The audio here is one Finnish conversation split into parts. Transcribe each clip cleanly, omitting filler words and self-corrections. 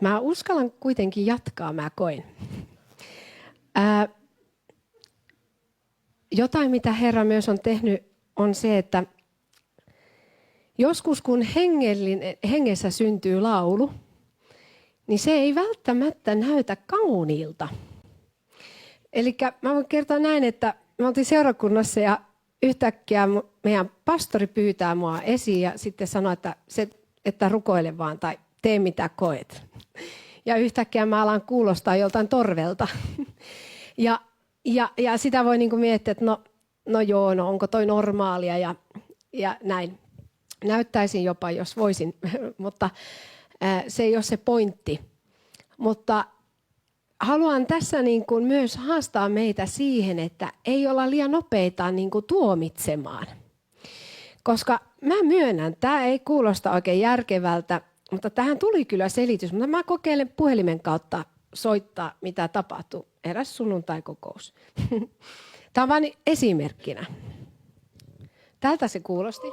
Mä uskallan kuitenkin jatkaa, mä koen. Jotain, mitä Herra myös on tehnyt, on se, että joskus kun hengessä syntyy laulu, niin se ei välttämättä näytä kauniilta. Eli mä voin kertoa näin, että me oltiin seurakunnassa ja yhtäkkiä meidän pastori pyytää mua esiin ja sitten sanoo, että rukoile vaan tai tee mitä koet. Ja yhtäkkiä mä alan kuulostaa joltain torvelta. Ja sitä voi niinku miettiä, että no onko toi normaalia ja näin. Näyttäisin jopa, jos voisin, mutta se ei ole se pointti. Mutta haluan tässä niin kuin myös haastaa meitä siihen, että ei olla liian nopeita niin kuin tuomitsemaan. Koska mä myönnän, tämä ei kuulosta oikein järkevältä, mutta tähän tuli kyllä selitys. Mutta mä kokeilen puhelimen kautta soittaa, mitä tapahtuu. Eräs sunnuntaikokous. Tämä on vain esimerkkinä. Tältä se kuulosti.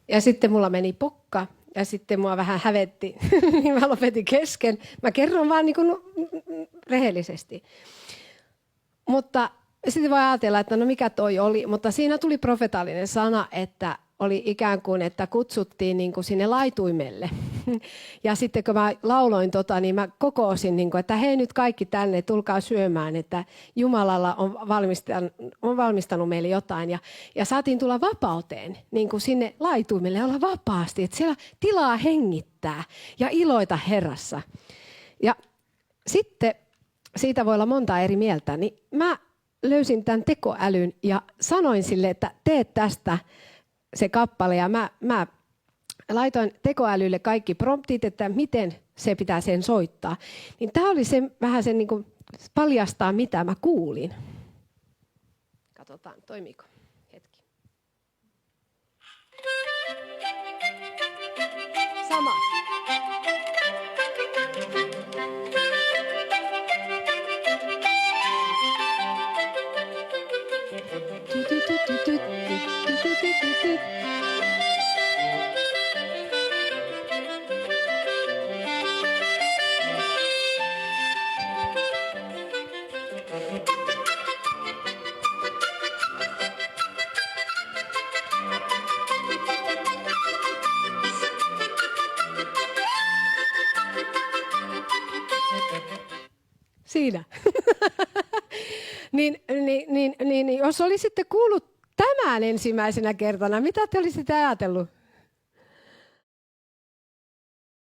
Ja sitten mulla meni pokka ja sitten mua vähän hävetti, niin mä lopetin kesken. Mä kerron vaan niin kuin rehellisesti. Mutta sitten voi ajatella, että no mikä toi oli, mutta siinä tuli profetaalinen sana, että oli ikään kuin, että kutsuttiin niin kuin sinne laituimelle. Ja sitten kun mä lauloin niin mä kokoosin, niin kuin, että hei nyt kaikki tänne, tulkaa syömään, että Jumalalla on valmistanut meille jotain. Ja saatiin tulla vapauteen niin kuin sinne laituimelle, olla vapaasti, että siellä tilaa hengittää ja iloita Herrassa. Ja sitten siitä voi olla monta eri mieltä, niin mä löysin tämän tekoälyn ja sanoin sille, että tee tästä se kappale ja mä laitoin tekoälylle kaikki promptit, että miten se pitää sen soittaa. Niin tämä oli se, vähän sen niin kuin paljastaa, mitä mä kuulin. Katsotaan, toimiiko. Hetki. Sama. Siinä. niin, jos olisitte kuullut tämän ensimmäisenä kertana, mitä te olisitte ajatellut?